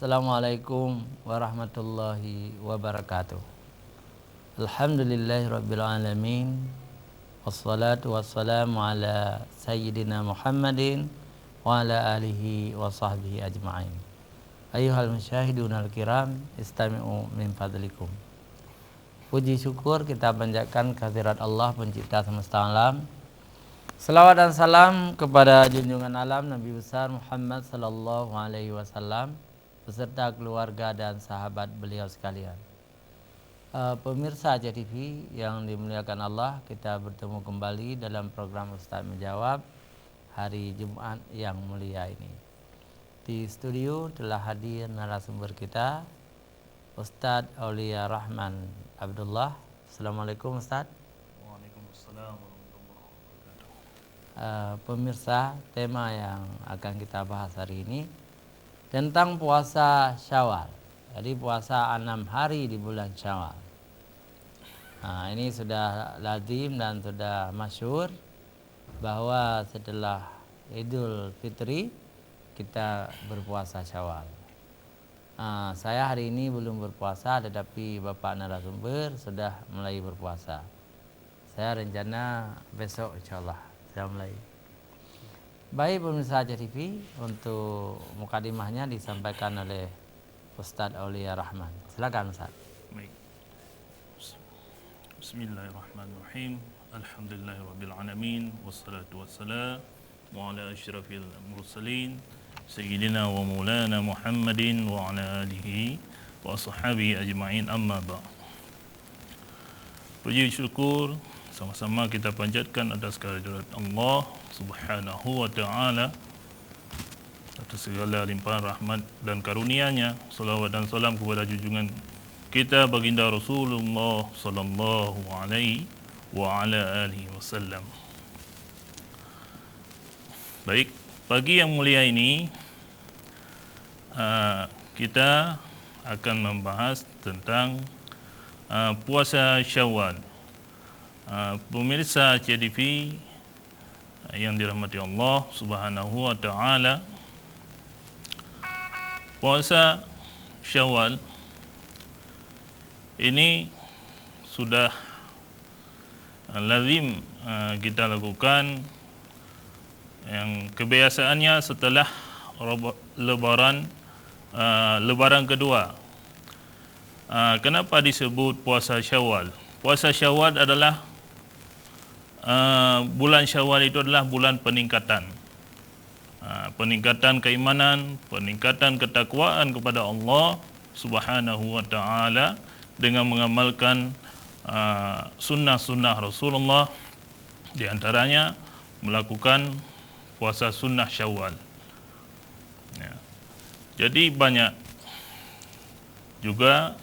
Assalamualaikum warahmatullahi wabarakatuh. Alhamdulillahirabbil alamin. Wassalatu wassalamu ala sayyidina Muhammadin wa ala alihi wa sahbihi ajma'in. Ayyuhal musyahidunal kiram, istami'u min fadlikum. Puji syukur kita panjatkan kehadirat Allah pencipta semesta alam. Selawat dan salam kepada junjungan alam Nabi besar Muhammad sallallahu alaihi wasallam beserta keluarga dan sahabat beliau sekalian. Pemirsa ACTV yang dimuliakan Allah, kita bertemu kembali dalam program Ustaz Menjawab hari Jumat yang mulia ini. Di studio telah hadir narasumber kita, Ustaz Aulia Rahman Abdullah. Assalamualaikum Ustaz. Waalaikumsalam warahmatullahi wabarakatuh. Pemirsa, tema yang akan kita bahas hari ini tentang puasa Syawal. Jadi puasa 6 hari di bulan Syawal. Ini sudah lazim dan sudah masyhur bahwa setelah Idul Fitri kita berpuasa Syawal. Saya hari ini belum berpuasa, tetapi Bapak narasumber sudah mulai berpuasa. Saya rencana besok insyaallah saya mulai. Baik pemirsa ACTV, untuk mukadimahnya disampaikan oleh Ustaz Aulia Rahman. Silakan Ustaz. Baik. Bismillahirrahmanirrahim. Alhamdulillahirabbil alamin wassalatu wassalamu ala asyrafil mursalin sayyidina wa maulana Muhammadin wa ala alihi wa ashabihi ajma'in, amma ba'd. Puji syukur sama-sama kita panjatkan atas kehadirat Allah Subhanahu wa ta'ala, atas segala limpahan rahmat dan karunia-Nya. Salawat dan salam kepada junjungan kita baginda Rasulullah sallallahu alaihi wa ala alihi wasallam. Baik, pagi yang mulia ini kita akan membahas tentang puasa Syawal. Pemirsa ACTV yang dirahmati Allah Subhanahu wa ta'ala, puasa Syawal ini sudah lazim kita lakukan, yang kebiasaannya setelah lebaran kedua. Kenapa disebut puasa Syawal? Puasa Syawal adalah bulan Syawal itu adalah bulan peningkatan. Peningkatan keimanan, peningkatan ketakwaan kepada Allah Subhanahu wa ta'ala dengan mengamalkan sunnah-sunnah Rasulullah, di antaranya melakukan puasa sunnah Syawal. Ya. Jadi banyak juga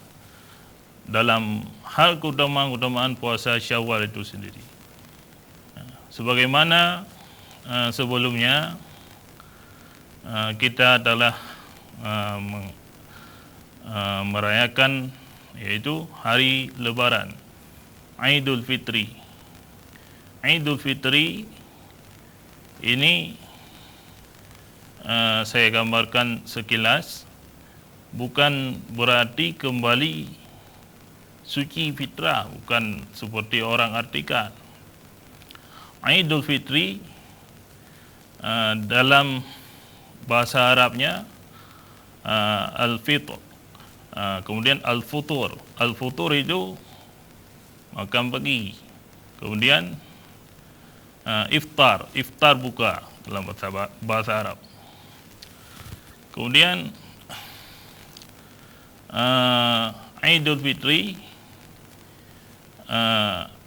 dalam hal keutamaan puasa Syawal itu sendiri. Sebagaimana sebelumnya kita telah merayakan yaitu hari Lebaran, Idul Fitri. Idul Fitri ini saya gambarkan sekilas, bukan berarti kembali suci fitrah, bukan seperti orang artikan. Idul Fitri dalam bahasa Arabnya al-fitr, kemudian al-futur. Al-futur itu makan pagi, kemudian iftar, iftar buka dalam bahasa Arab. Kemudian Idul Fitri,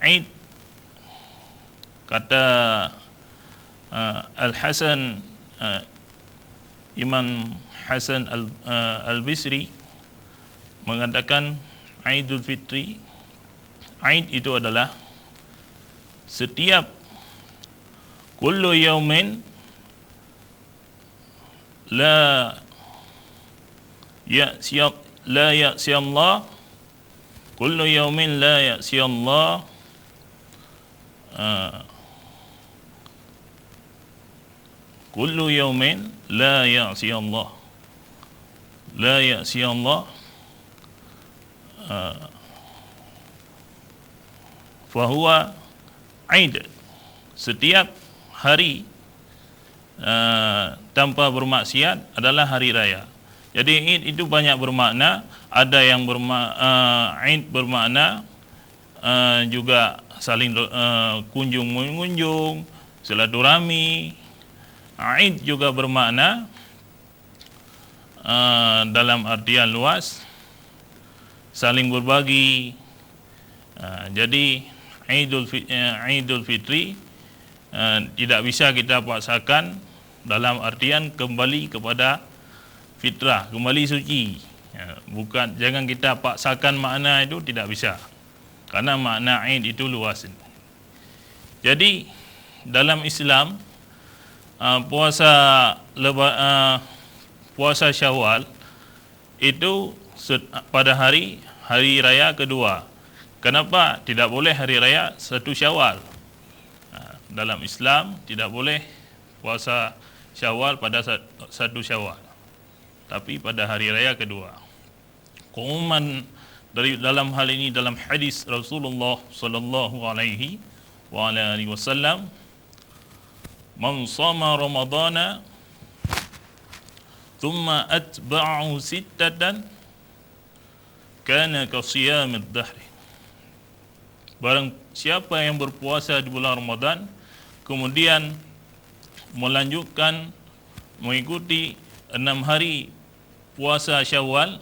Id, kata Al-Hasan, Imam Hasan Al-Bisri mengatakan Idul Fitri, Id itu adalah setiap kullu yaumin la ya'si Allah, kullu yaumin la ya'si Allah, kullu yaumin la ya'si Allah. la ya'si Allah fahuwa Aid. Setiap hari tanpa bermaksiat adalah hari raya. Jadi Eid itu banyak bermakna. Ada yang Eid bermakna juga saling kunjung mengunjung, silaturahmi. Eid juga bermakna dalam artian luas saling berbagi. Jadi Idul Fitri tidak bisa kita paksakan dalam artian kembali kepada fitrah, kembali suci. Bukan, jangan kita paksakan makna itu, tidak bisa. Karena makna Eid itu luas. Jadi dalam Islam puasa Syawal itu pada hari raya kedua. Kenapa tidak boleh hari raya 1 Syawal? Dalam Islam tidak boleh puasa Syawal pada 1 Syawal, tapi pada hari raya kedua. Keumuman dari dalam hal ini dalam hadis Rasulullah sallallahu alaihi wasallam, man shama ramadhana thumma atba'ahu sittatan kana ka siyamid dahr. Barang siapa yang berpuasa di bulan Ramadan kemudian melanjutkan mengikuti 6 hari puasa Syawal,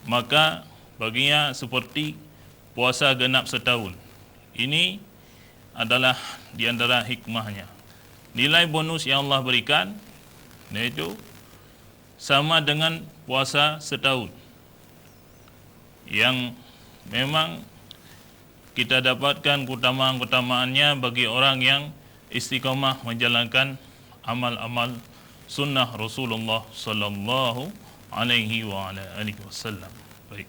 maka baginya seperti puasa genap setahun. Ini adalah di antara hikmahnya. Nilai bonus yang Allah berikan, yaitu sama dengan puasa setahun, yang memang kita dapatkan keutamaan-keutamaannya bagi orang yang istiqamah menjalankan amal-amal sunnah Rasulullah sallallahu alaihi wasallam. Baik.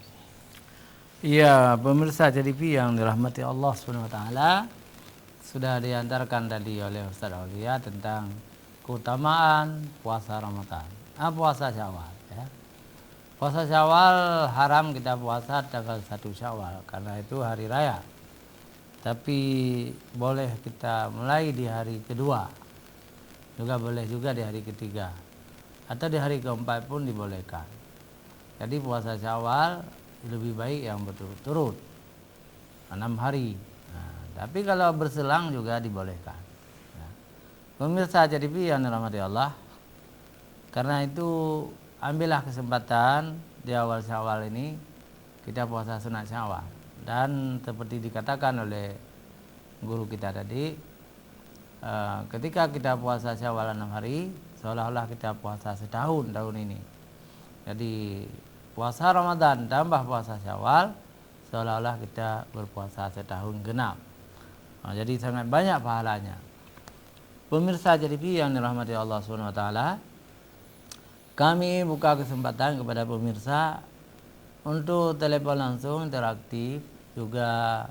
Ya, pemirsa JDP yang dirahmati Allah Subhanahu wa taala, sudah diantarkan tadi oleh Ustaz Aulia tentang keutamaan puasa Ramadan. Puasa Syawal ya. Puasa Syawal haram kita puasa tanggal 1 Syawal karena itu hari raya. Tapi boleh kita mulai di hari kedua. Juga boleh juga di hari ketiga. Atau di hari keempat pun dibolehkan. Jadi puasa Syawal lebih baik yang berturut-turut 6 hari. Tapi kalau berselang juga dibolehkan. Pemirsa JDP yang dirahmati Allah, karena itu ambillah kesempatan di awal Syawal ini kita puasa sunat Syawal. Dan seperti dikatakan oleh guru kita tadi, ketika kita puasa Syawal 6 hari, seolah-olah kita puasa setahun tahun ini. Jadi puasa Ramadan tambah puasa Syawal, seolah-olah kita berpuasa setahun genap. Jadi sangat banyak pahalanya. Pemirsa JDP yang dirahmati Allah SWT, kami buka kesempatan kepada pemirsa untuk telepon langsung interaktif, juga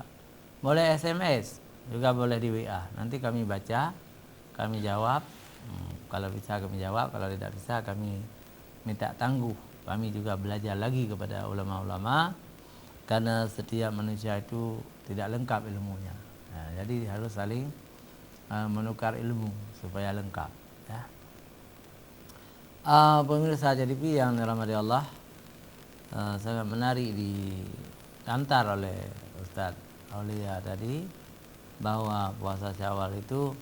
boleh SMS, juga boleh di WA. Nanti kami baca, kami jawab. Kalau bisa kami jawab, kalau tidak bisa kami minta tangguh. Kami juga belajar lagi kepada ulama-ulama, karena setiap manusia itu tidak lengkap ilmunya. Jadi harus saling menukar ilmu supaya lengkap ya. Pemirsa JDP yang dirahmati Allah, sangat menarik diantar oleh Ustaz Aulia tadi bahwa puasa Syawal itu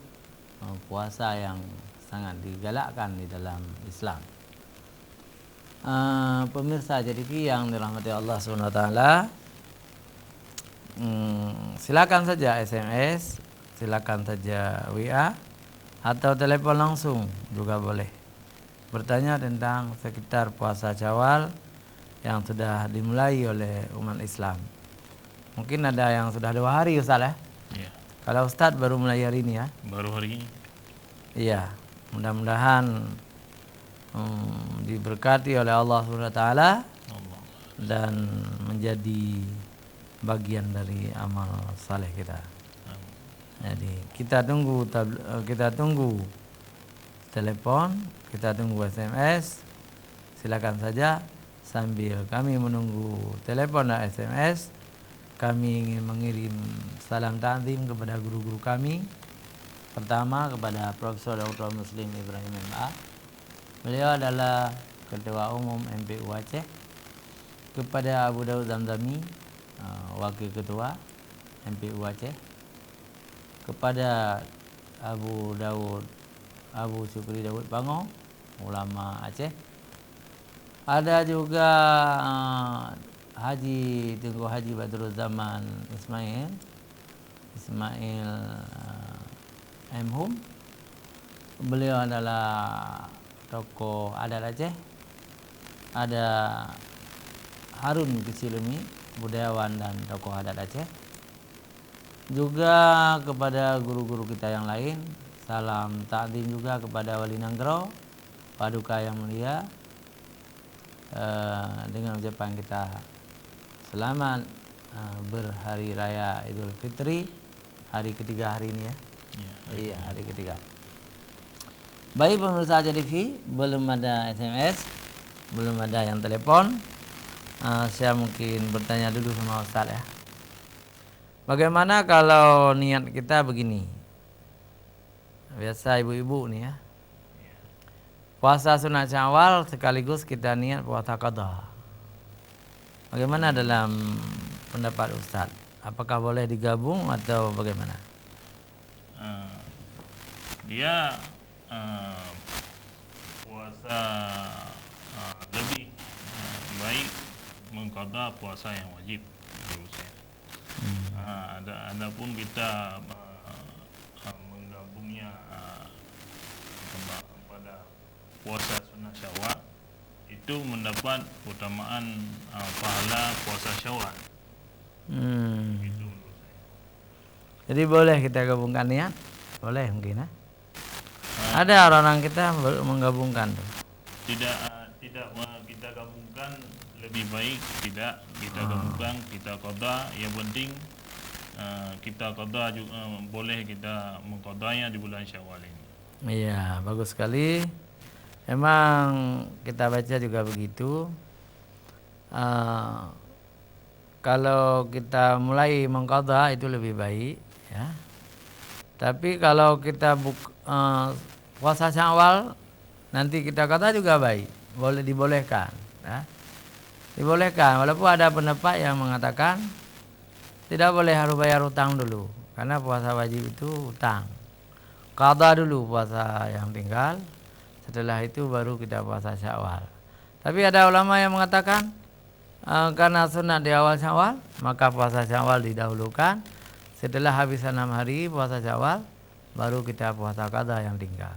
puasa yang sangat digalakkan di dalam Islam. Pemirsa JDP yang dirahmati Allah SWT, silakan saja SMS, silakan saja WA, atau telepon langsung juga boleh bertanya tentang sekitar puasa Syawal yang sudah dimulai oleh umat Islam. Mungkin ada yang sudah 2 hari Ustaz ya? Ya. Kalau Ustaz baru mulai hari ini ya? Baru hari ini. Iya, mudah-mudahan diberkati oleh Allah SWT dan menjadi bagian dari amal saleh kita. Jadi kita tunggu telepon, kita tunggu SMS. silakan saja sambil kami menunggu telepon dan SMS. Kami ingin mengirim salam ta'zim kepada guru-guru kami. Pertama kepada Profesor Dr. Muslim Ibrahim MA. Beliau adalah Ketua Umum MPU Aceh. Kepada Abu Daud Zamzami, Wakil Ketua MPU Aceh. Kepada Abu Syukri Daud Bango, ulama Aceh. Ada juga Haji Tengku Haji Badrul Zaman Ismail M. Hum. Beliau adalah tokoh adat Aceh. Ada Harun Kisilumi, budayawan dan tokoh adat Aceh. Juga kepada guru-guru kita yang lain, salam ta'zim juga kepada Wali Nanggro, Paduka yang mulia, dengan ucapan kita selamat berhari raya Idul Fitri, hari ketiga hari ini ya. Iya, hari ketiga. Baik pemirsa Aceh TV, belum ada SMS, belum ada yang telepon. Saya mungkin bertanya dulu sama Ustaz ya. Bagaimana kalau niat kita begini? Biasa ibu-ibu nih ya. Puasa sunat Syawal sekaligus kita niat puasa qadha. Bagaimana dalam pendapat Ustaz? Apakah boleh digabung atau bagaimana? Dia puasa lebih baik mengqadha puasa yang wajib menurut saya. Adapun kita menggabungnya pada puasa sunat Syawal itu mendapat keutamaan pahala puasa Syawal. Itu menurut saya. Jadi boleh kita gabungkan niat? Boleh mungkin ya? Ada orang kita menggabungkan tuh. Tidak kita gabungkan, lebih baik tidak kita gabungkan, kita qadha. Yang penting kita qadha juga, boleh kita mengqadhanya di bulan Syawal ini. Iya, bagus sekali. Emang kita baca juga begitu. Kalau kita mulai mengqadha itu lebih baik ya. Tapi kalau kita puasa Syawal nanti kita qadha juga baik, boleh dibolehkan ya. Dibolehkan, walaupun ada pendapat yang mengatakan tidak boleh, harus bayar utang dulu, karena puasa wajib itu utang. Qadha dulu puasa yang tinggal, setelah itu baru kita puasa Syawal. Tapi ada ulama yang mengatakan karena sunat di awal Syawal, maka puasa Syawal didahulukan. Setelah habis 6 hari puasa Syawal, baru kita puasa qadha yang tinggal.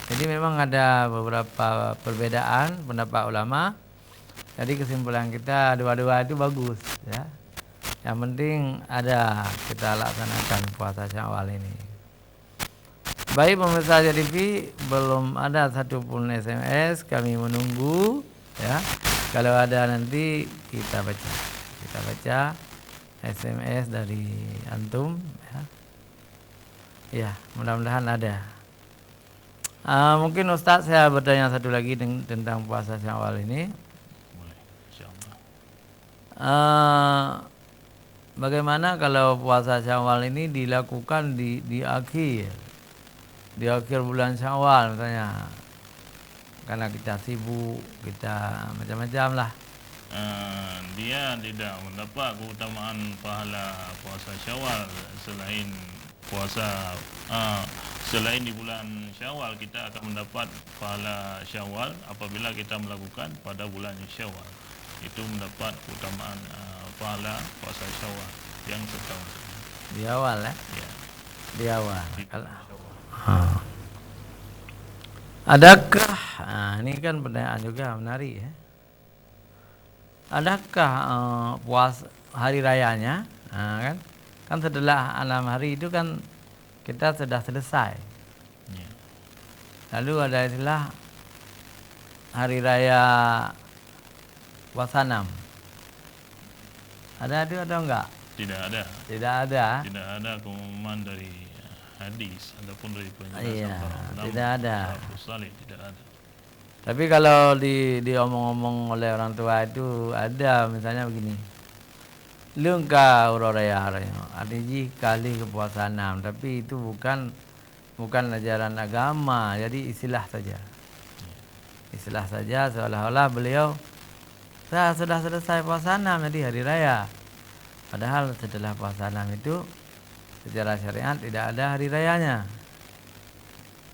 Jadi memang ada beberapa perbedaan pendapat ulama. Jadi kesimpulan kita dua-dua itu bagus ya. Yang penting ada kita laksanakan puasa Syawal ini. Baik pemirsa Aceh TV, belum ada satupun SMS, kami menunggu ya. Kalau ada nanti kita baca SMS dari antum ya. Ya, mudah-mudahan ada. Mungkin Ustaz saya bertanya satu lagi tentang puasa Syawal ini. Boleh, insyaallah. Bagaimana kalau puasa Syawal ini dilakukan di akhir bulan Syawal misalnya, karena kita sibuk, kita macam-macam lah. Dia tidak mendapat keutamaan pahala puasa Syawal selain puasa selain di bulan Syawal. Kita akan mendapat pahala Syawal apabila kita melakukan pada bulan Syawal. Itu mendapat keutamaan pahala puasa Syawal yang setahun. Di awal ya? Ya. Di awal. Di Adakah, ini kan pertanyaan juga menarik ya. Adakah puasa hari rayanya, kan setelah 6 hari itu kan kita sudah selesai. Ya. Lalu ada istilah hari raya puasa 6. Ada itu atau enggak? Tidak ada. Tidak ada. Tidak ada pengumuman dari hadis ataupun dari penjelasan Iya, para ulama. tidak ada. Salih tidak ada. Tapi kalau diomong-omong oleh orang tua itu ada misalnya begini. Lengkau raya artinya kali kepuasan tapi itu bukan ajaran agama, jadi istilah saja. Istilah saja seolah-olah beliau sudah selesai puasa 6 jadi hari raya. Padahal setelah puasa 6 itu secara syariat tidak ada hari rayanya.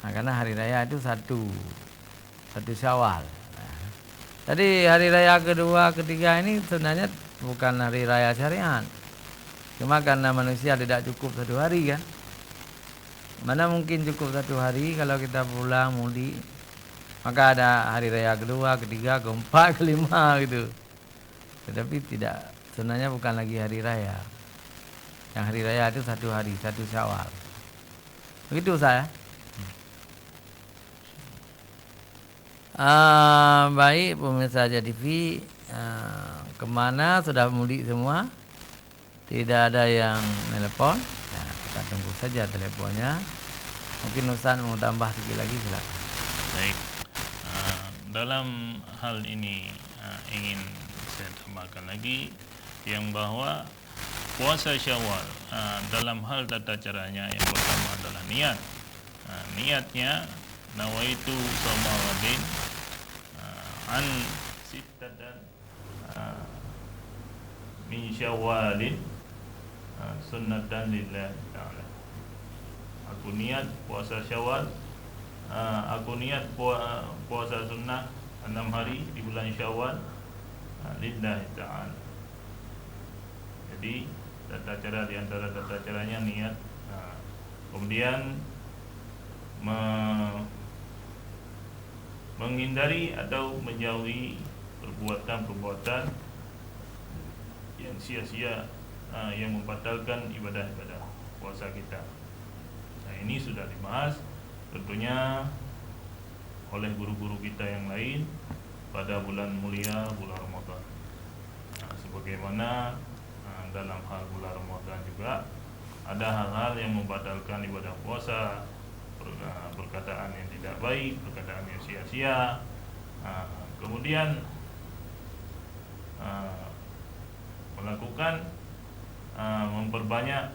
Nah, karena hari raya itu satu Syawal. Nah, jadi hari raya kedua, ketiga ini sebenarnya bukan hari raya syariat. Cuma karena manusia tidak cukup 1 hari kan. Mana mungkin cukup 1 hari kalau kita pulang mudik. Maka ada hari raya kedua, ketiga, keempat, kelima gitu. Tetapi tidak, sebenarnya bukan lagi hari raya. Yang hari raya itu 1 hari, 1 Syawal. Begitu saya. Baik pemirsa Aja TV, kemana sudah mudik semua? Tidak ada yang telepon. Nah, kita tunggu saja teleponnya. Mungkin Ustaz mau tambah sedikit lagi, silakan. Baik, dalam hal ini ingin saya tambahkan lagi yang bahwa puasa Syawal dalam hal tata caranya yang pertama adalah niat. Niatnya nawaitu Ramadan an sittatan min Syawalin sunnatan lillahi ta'ala. Aku niat puasa Syawal, aku niat puasa sunnah 6 hari di bulan Syawal lillahi ta'ala. Jadi tata cara, di antara tata caranya niat. Kemudian menghindari atau menjauhi perbuatan-perbuatan yang sia-sia, yang membatalkan ibadah-ibadah puasa kita. Nah, ini sudah dibahas tentunya oleh guru-guru kita yang lain pada bulan mulia, bulan Ramadan. Sebagaimana dalam hal bulan Ramadan juga ada hal-hal yang membatalkan ibadah puasa, perkataan yang tidak baik, perkataan yang sia-sia, kemudian melakukan memperbanyak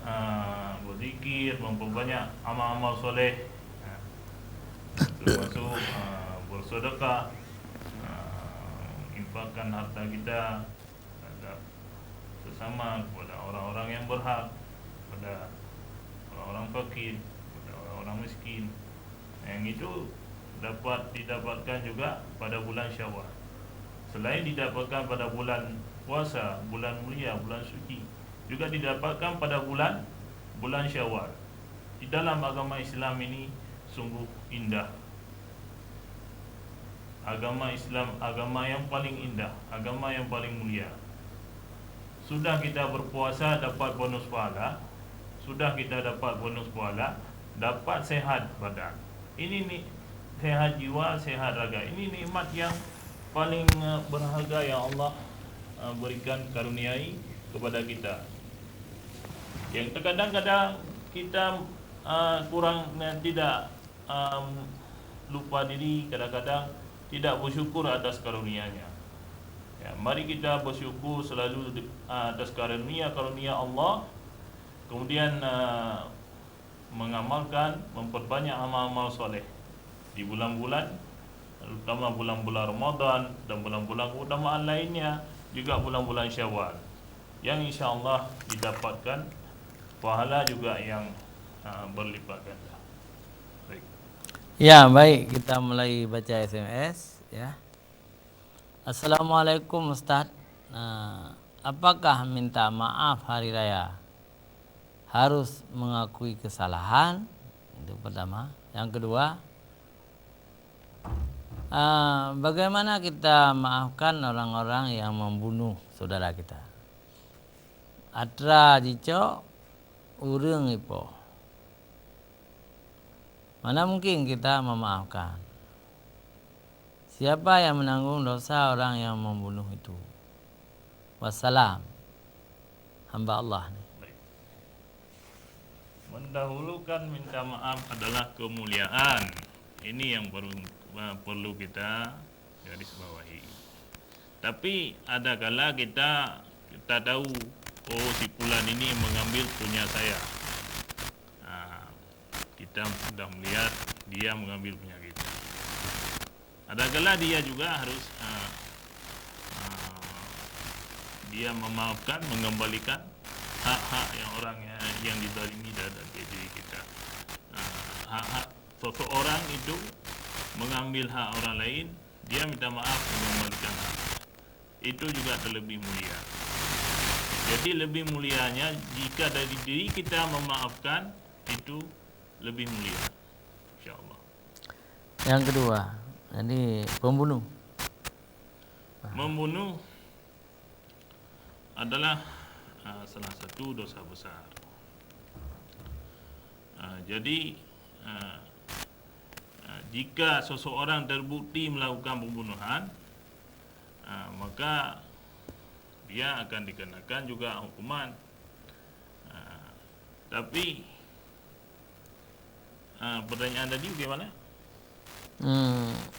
berzikir, memperbanyak amal-amal soleh, termasuk bersedekah, infakkan harta kita terhadap sesama, kepada orang-orang yang berhak, kepada orang-orang fakir, kepada orang-orang miskin. Yang itu dapat didapatkan juga pada bulan Syawal. Selain didapatkan pada bulan puasa, bulan mulia, bulan suci, juga didapatkan pada bulan Syawal. Di dalam agama Islam ini sungguh indah. Agama Islam, agama yang paling indah, agama yang paling mulia. Sudah kita berpuasa dapat bonus pahala, sudah kita dapat bonus pahala, dapat sehat badan. Ini nih, sehat jiwa, sehat raga. Ini nikmat yang paling berharga yang Allah berikan, karuniai kepada kita. Yang terkadang-kadang kita kurang tidak lupa diri, kadang-kadang tidak bersyukur atas karunia-Nya. Ya, mari kita bersyukur selalu atas karunia Allah. Kemudian mengamalkan, memperbanyak amal-amal soleh di bulan-bulan, terutama bulan-bulan Ramadan dan bulan-bulan keutamaan lainnya, juga bulan-bulan Syawal, yang insya-Allah didapatkan pahala juga yang berlipat ganda. Baik. Ya, baik, kita mulai baca SMS ya. Assalamualaikum Ustaz. Apakah minta maaf hari raya harus mengakui kesalahan? Itu pertama. Yang kedua, bagaimana kita maafkan orang-orang yang membunuh saudara kita? Atra jico urang ipo. Mana mungkin kita memaafkan? Siapa yang menanggung dosa orang yang membunuh itu? Wassalam. Hamba Allah nih. Mendahulukan minta maaf adalah kemuliaan. Ini yang perlu kita garis bawahi. Tapi ada kala kita tahu, oh si fulan ini mengambil punya saya. Kita sudah melihat dia mengambil punya kita. Ada kala dia juga harus dia memaafkan, mengembalikan hak-hak yang orang yang dizalimi dari diri kita. Hak-hak seseorang itu mengambil hak orang lain, dia minta maaf mengembalikan hak. Itu juga terlebih mulia. Jadi lebih mulianya jika dari diri kita memaafkan, itu lebih mulia, insyaallah. Yang kedua, jadi pembunuh. Membunuh adalah salah satu dosa besar. Jadi jika seseorang terbukti melakukan pembunuhan, maka dia akan dikenakan juga hukuman. Tapi pertanyaan tadi bagaimana?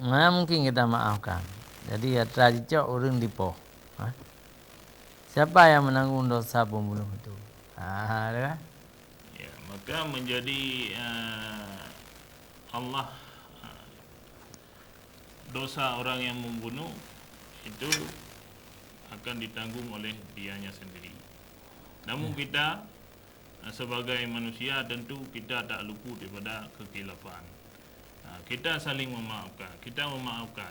Mana mungkin kita maafkan. Jadi ya tradicok orang dipo. Siapa yang menanggung dosa pembunuh itu? Ada kan? Ya, maka menjadi Allah dosa orang yang membunuh itu akan ditanggung oleh dianya sendiri. Namun kita sebagai manusia tentu kita tak luput daripada kekilafan. Kita saling memaafkan, kita memaafkan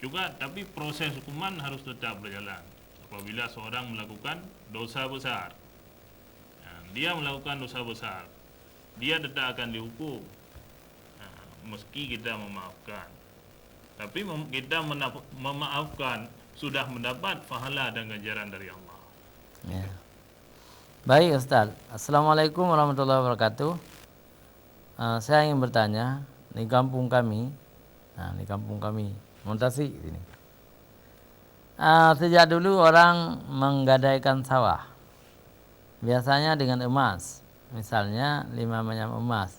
juga, tapi proses hukuman harus tetap berjalan. Apabila seorang melakukan dosa besar, dia melakukan dosa besar, dia tetap akan dihukum meski kita memaafkan. Tapi kita memaafkan sudah mendapat pahala dan ganjaran dari Allah. Ya. Baik Ustaz. Assalamualaikum warahmatullahi wabarakatuh. Saya ingin bertanya, di kampung kami, Muntasi sini. Sejak dulu orang menggadaikan sawah, biasanya dengan emas, misalnya 5 manyam emas.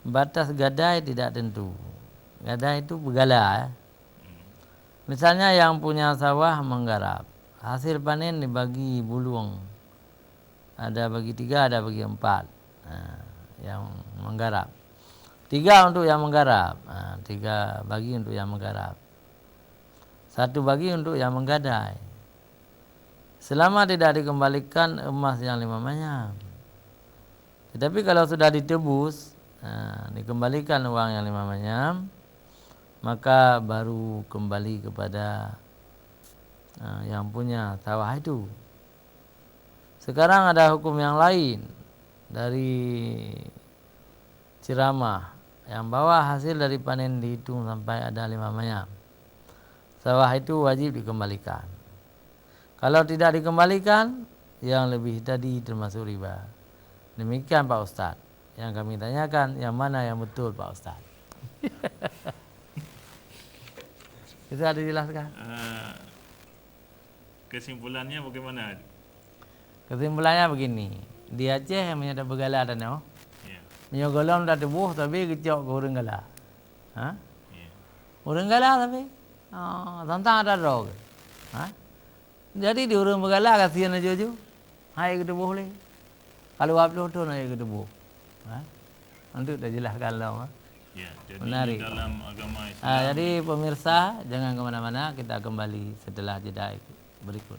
Batas gadai tidak tentu. Gadai itu bergala. Misalnya yang punya sawah menggarap, hasil panen dibagi buluang. Ada bagi 3, ada bagi 4. Yang menggarap. 3 untuk yang menggarap. 3 bagi untuk yang menggarap. 1 bagi untuk yang menggadai. Selama tidak dikembalikan emas yang 5 manyam. Tetapi kalau sudah ditebus, dikembalikan uang yang 5 manyam, maka baru kembali kepada yang punya sawah itu. Sekarang ada hukum yang lain dari ceramah yang bahwa hasil dari panen dihitung sampai ada 5 manyam. Sawah itu wajib dikembalikan. Kalau tidak dikembalikan, yang lebih tadi termasuk riba. Demikian Pak Ustaz. Yang kami tanyakan, yang mana yang betul Pak Ustaz? Bisa dijelaskan? Kesimpulannya bagaimana? Kesimpulannya begini. Di Aceh yang ada bergala ada no. Punya golong dah tebuh tapi kecok ke orang gala. Orang gala tapi tantang ada rog. Jadi di orang bergala kasihan aja ju. Hai ke tebuh le. Kalau upload tu naik ke tebuh. Untuk dah jelaskan lah. Ya, jadi menarik. Dalam agama Islam. Jadi pemirsa jangan kemana-mana, kita kembali setelah jeda berikut.